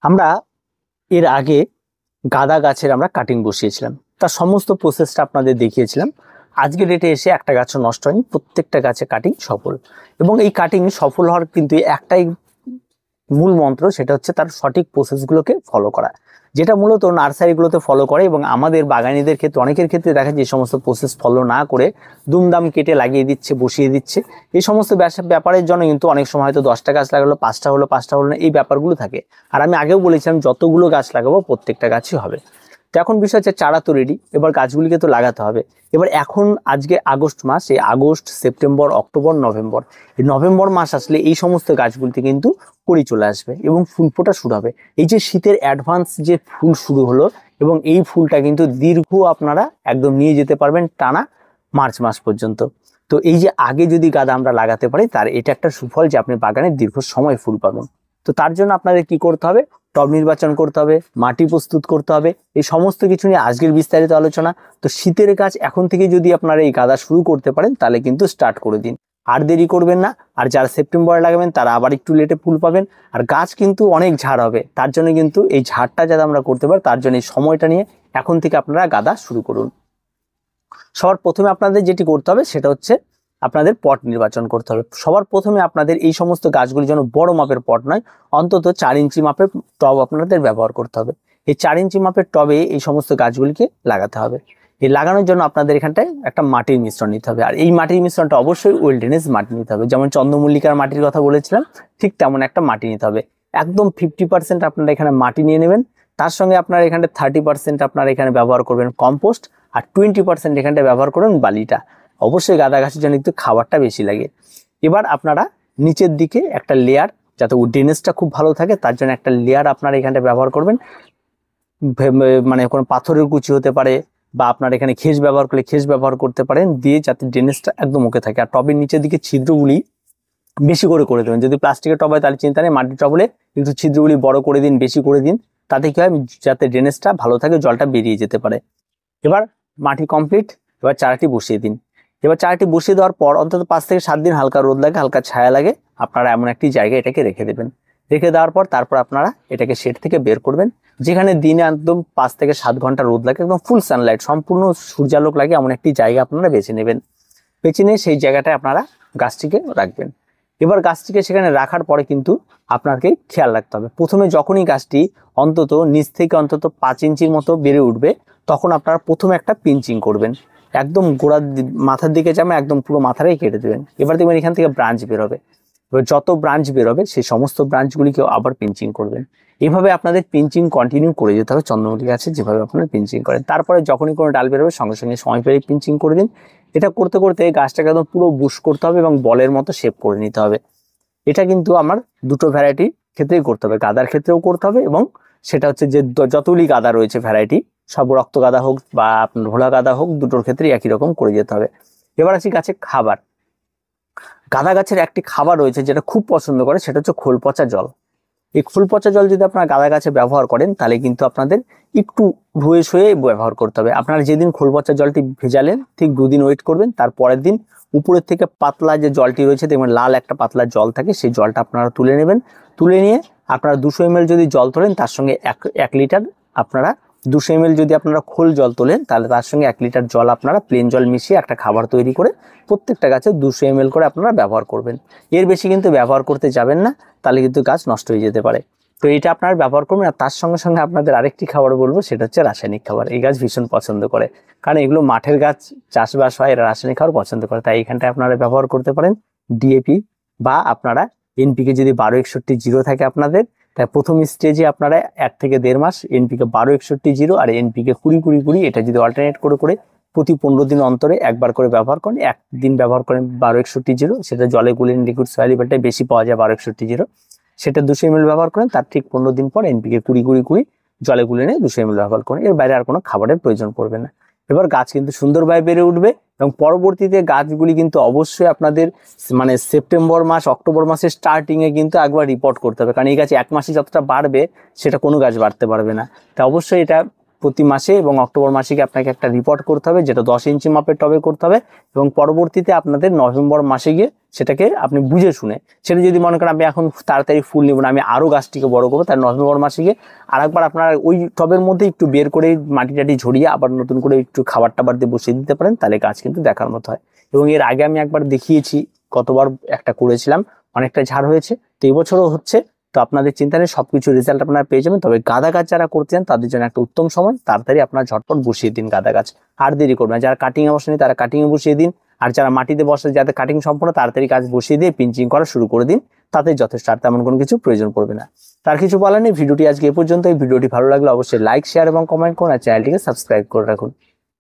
আমরা এর আগে গাঁদা গাছের আমরা কাটিং বসিয়েছিলাম, তার সমস্ত প্রসেসটা আপনাদের দেখিয়েছিলাম। আজকে ডেটে এসে একটা গাছও নষ্ট হয়নি, প্রত্যেকটা গাছে কাটিং সফল। এবং এই কাটিং সফল হওয়ার কিন্তু একটাই মূল মন্ত্র, সেটা হচ্ছে তার সঠিক প্রসেসগুলোকে ফলো করা, যেটা মূলত নার্সারিগুলোতে ফলো করে। এবং আমাদের বাগানীদের ক্ষেত্রে অনেকের ক্ষেত্রে দেখা যায় যে সমস্ত প্রসেস ফলো না করে দুমদাম কেটে লাগিয়ে দিচ্ছে, বসিয়ে দিচ্ছে। এই সমস্ত ব্যাপারের জন্য কিন্তু অনেক সময় হয়তো 10টা গাছ লাগালো, 5টা হলো, 5টা হলো না, এই ব্যাপারগুলো থাকে। আর আমি আগেও বলেছিলাম যতগুলো গাছ লাগাবো প্রত্যেকটা গাছই হবে। তো এখন বিষয় হচ্ছে চারা তো রেডি, এবার গাছগুলিকে তো লাগাতে হবে। এবার এখন আজকে আগস্ট মাস, এই আগস্ট, সেপ্টেম্বর, অক্টোবর, নভেম্বর, এই নভেম্বর মাস আসলে এই সমস্ত গাছগুলিতে কিন্তু কুড়ি চলে আসবে এবং ফুল ফোটা শুরু হবে। এই যে শীতের অ্যাডভান্স যে ফুল শুরু হলো, এবং এই ফুলটা কিন্তু দীর্ঘ আপনারা একদম নিয়ে যেতে পারবেন টানা মার্চ মাস পর্যন্ত। তো এই যে আগে যদি গাদা আমরা লাগাতে পারি, তার এটা একটা সুফল যে আপনি বাগানে দীর্ঘ সময় ফুল পাবেন। তো তার জন্য আপনাদের কি করতে হবে? টব নির্বাচন করতে হবে, মাটি প্রস্তুত করতে হবে, এই সমস্ত কিছু নিয়ে আজকের বিস্তারিত আলোচনা। তো শীতের কাজ এখন থেকে যদি আপনারা এই গাদা শুরু করতে পারেন তাহলে কিন্তু স্টার্ট করে দিন, আর দেরি করবেন না। আর যারা সেপ্টেম্বরে লাগাবেন তারা আবার একটু লেটে ফুল পাবেন। আর গাছ কিন্তু অনেক ঝাড় হবে, তার জন্য কিন্তু এই ঝাড়টা যাতে আমরা করতে পারি, তার জন্য এই সময়টা নিয়ে এখন থেকে আপনারা গাদা শুরু করুন। সবার প্রথমে আপনাদের যেটি করতে হবে সেটা হচ্ছে আপনাদের পট নির্বাচন করতে হবে। সবার প্রথমে আপনাদের এই সমস্ত গাছগুলি যেন বড় মাপের পট নয়, অন্তত 4 ইঞ্চি মাপের টব আপনাদের ব্যবহার করতে হবে। এই 4 ইঞ্চি মাপের টবে এই সমস্ত গাছগুলিকে লাগাতে হবে। এই লাগানোর জন্য আপনাদের এখানটায় একটা মাটির মিশ্রণ নিতে হবে, আর এই মাটির মিশ্রণটা অবশ্যই ওয়েলডেনেস মাটি নিতে হবে। যেমন চন্দ্রমল্লিকার মাটির কথা বলেছিলাম, ঠিক তেমন একটা মাটি নিতে হবে। একদম 50% আপনারা এখানে মাটি নিয়ে নেবেন, তার সঙ্গে আপনারা এখানে 30% আপনারা এখানে ব্যবহার করবেন কম্পোস্ট, আর 20% এখানটা ব্যবহার করবেন বালিটা। অবশ্যই গাঁদা গাছের জন্য একটু খাবারটা বেশি লাগে। এবার আপনারা নিচের দিকে একটা লেয়ার, যাতে ড্রেনেজটা খুব ভালো থাকে তার জন্য একটা লেয়ার আপনারা এখানটা ব্যবহার করবেন। মানে কোনো পাথরের কুচি হতে পারে, বা আপনার এখানে খেস ব্যবহার করলে খেস ব্যবহার করতে পারেন, দিয়ে যাতে ড্রেনেজটা একদম ওকে থাকে। আর টবের নিচের দিকে ছিদ্রগুলি বেশি করে দেবেন। যদি প্লাস্টিকের টব হয় তাহলে চিন্তা নেই, মাটির টব হলে কিন্তু ছিদ্রগুলি বড় করে দিন, বেশি করে দিন। তাতে কি হয়, যাতে ড্রেনেজটা ভালো থাকে, জলটা বেরিয়ে যেতে পারে। এবার মাটি কমপ্লিট, এবার চারাটি বসিয়ে দিন। এবার চারাটি বসিয়ে দেওয়ার পর অন্তত 5 থেকে 7 দিন হালকা রোদ লাগে, হালকা ছায়া লাগে, আপনারা এমন একটি জায়গায় এটাকে রেখে দেবেন। রেখে দেওয়ার পর তারপর আপনারা এটাকে শেড থেকে বের করবেন, যেখানে দিনে একদম 5 থেকে 7 ঘন্টা রোদ লাগে, একদম ফুল সানলাইট, সম্পূর্ণ সূর্যালোক লাগে, এমন একটি জায়গা আপনারা বেছে নেবেন। বেছে নিয়ে সেই জায়গাটায় আপনারা গাছটিকে রাখবেন। এবার গাছটিকে সেখানে রাখার পরে কিন্তু আপনাকে খেয়াল রাখতে হবে, প্রথমে যখনই গাছটি অন্তত নিচ থেকে অন্তত 5 ইঞ্চির মতো বেড়ে উঠবে, তখন আপনারা প্রথমে একটা পিঞ্চিং করবেন। একদম গোড়ার মাথার দিকে যাবে, একদম পুরো মাথাটাই কেটে দেবেন। এবার দেখবেন এখান থেকে ব্রাঞ্চ বেরোবে। এবার যত ব্রাঞ্চ বেরোবে সেই সমস্ত ব্রাঞ্চগুলিকেও আবার পিঞ্চিং করবেন। এইভাবে আপনাদের পিঞ্চিং কন্টিনিউ করে যেতে হবে চন্দ্রমল্লিকা গাছে, যেভাবে আপনারা পিঞ্চিং করেন। তারপরে যখনই কোনো ডাল বেরোবে সঙ্গে সঙ্গে সময় পেলে পিঞ্চিং করে দিন। এটা করতে করতে গাছটাকে একদম পুরো বুশ করতে হবে এবং বলের মতো শেপ করে নিতে হবে। এটা কিন্তু আমার দুটো ভ্যারাইটির ক্ষেত্রেই করতে হবে, গাদার ক্ষেত্রেও করতে হবে, এবং সেটা হচ্ছে যে যতগুলি গাদা রয়েছে ভ্যারাইটি, সব রক্ত গাদা হোক বা আপনার ভোলা গাদা হোক, দুটোর ক্ষেত্রেই একই রকম করে যেতে হবে। এবার আসি গাছের খাবার। গাঁদা গাছের একটি খাবার রয়েছে যেটা খুব পছন্দ করে, সেটা হচ্ছে খোল পচা জল। এই খোল পচা জল যদি আপনারা গাঁদা গাছে ব্যবহার করেন তাহলে কিন্তু আপনাদের একটু ধুয়ে শুয়ে ব্যবহার করতে হবে। আপনারা যেদিন খোল পচা জলটি ভেজালেন ঠিক 2 দিন ওয়েট করবেন, তারপরের দিন উপরের থেকে পাতলা যে জলটি রয়েছে, দেখবেন লাল একটা পাতলা জল থাকে, সেই জলটা আপনারা তুলে নেবেন। তুলে নিয়ে আপনারা 200 ml যদি জল তোলেন, তার সঙ্গে 1 লিটার আপনারা 200 ml যদি আপনারা খোল জল তোলেন, তাহলে তার সঙ্গে 1 লিটার জল আপনারা প্লেন জল মিশিয়ে একটা খাবার তৈরি করে প্রত্যেকটা গাছে 200 ml করে আপনারা ব্যবহার করবেন। এর বেশি কিন্তু ব্যবহার করতে যাবেন না, তাহলে কিন্তু গাছ নষ্ট হয়ে যেতে পারে। তো এটা আপনারা ব্যবহার করবেন। আর তার সঙ্গে সঙ্গে আপনাদের আরেকটি খাবার বলবো, সেটা হচ্ছে রাসায়নিক খাবার। এই গাছ ভীষণ পছন্দ করে, কারণ এগুলো মাঠের গাছ, চাষবাস হয়, এরা রাসায়নিক খাবার পছন্দ করে। তাই এখানটায় আপনারা ব্যবহার করতে পারেন ডিএপি, বা আপনারা এনপিকে যদি 1261 থাকে আপনাদের, তাই প্রথম স্টেজে আপনারা 1 থেকে 1.5 মাস এনপিকে 1261 আর এনপিকে 20-20-20 এটা যদি অল্টারনেট করে করে প্রতি 15 দিন অন্তরে একবার করে ব্যবহার করেন, একদিন ব্যবহার করেন 1261, সেটা জলে গুলিয়ে লিকুইড সয়েল লেভেলটাই বেশি পাওয়া যায় 1261, সেটা 200 ml ব্যবহার করেন। তার ঠিক 15 দিন পর এনপিকে 20-20-20 জলে গুলে নিয়ে 200 ml ব্যবহার করেন। এর বাইরে আর কোনো খাবারের প্রয়োজন পড়বে না। এবার গাছ কিন্তু সুন্দরভাবে বেড়ে উঠবে, এবং পরবর্তীতে গাছগুলি কিন্তু অবশ্যই আপনাদের মানে সেপ্টেম্বর মাস, অক্টোবর মাসের স্টার্টিংয়ে কিন্তু একবার রিপোর্ট করতে হবে, কারণ এই গাছ 1 মাসে যতটা বাড়বে সেটা কোনো গাছ বাড়তে পারবে না। তা অবশ্যই এটা প্রতি মাসে এবং অক্টোবর মাসে গিয়ে আপনাকে একটা রিপোর্ট করতে হবে, যেটা 10 ইঞ্চি মাপের টবে করতে হবে এবং পরবর্তীতে আপনাদের নভেম্বর মাসে গিয়ে সেটাকে আপনি বুঝে শুনে, সেটা যদি মনে করেন আমি এখন তাড়াতাড়ি ফুল নিব না, আমি আরও গাছটিকে বড় করবো, তার নভেম্বর মাসে গিয়ে আরেকবার আপনারা ওই টবের মধ্যে একটু বের করে মাটি টাটি ঝরিয়ে আবার নতুন করে একটু খাবার টাবার দিয়ে বসিয়ে দিতে পারেন, তাহলে গাছ কিন্তু দেখার মতো হয়। এবং এর আগে আমি একবার দেখিয়েছি, কতবার একটা করেছিলাম, অনেকটা ঝাড় হয়েছে, তো এবছরও হচ্ছে। তো আপনাদের চিন্তা নেই, সবকিছু রেজাল্ট আপনারা পেয়ে যাবেন। তবে গাঁদা গাছ যারা করতে চান তাদের জন্য একটা উত্তম সময়, তাড়াতাড়ি আপনারা ঝটপট বসিয়ে দিন গাঁদা গাছ, আর দেরি করবেন না। যারা কাটিং এ বসেনি তারা কাটিং এ বসিয়ে দিন, আর যারা মাটিতে বসে যাদের কাটিং সম্পূর্ণ, তাড়াতাড়ি গাছ বসিয়ে দিয়ে পিঞ্চিং করা শুরু করে দিন, তাতে যথেষ্ট, আর তেমন কোনো কিছু প্রয়োজন পড়বে না। তার কিছু বলার নেই। ভিডিওটি আজকে এ পর্যন্ত। এই ভিডিওটি ভালো লাগলে অবশ্যই লাইক, শেয়ার এবং কমেন্ট করুন, আর চ্যানেলটিকে সাবস্ক্রাইব করে রাখুন।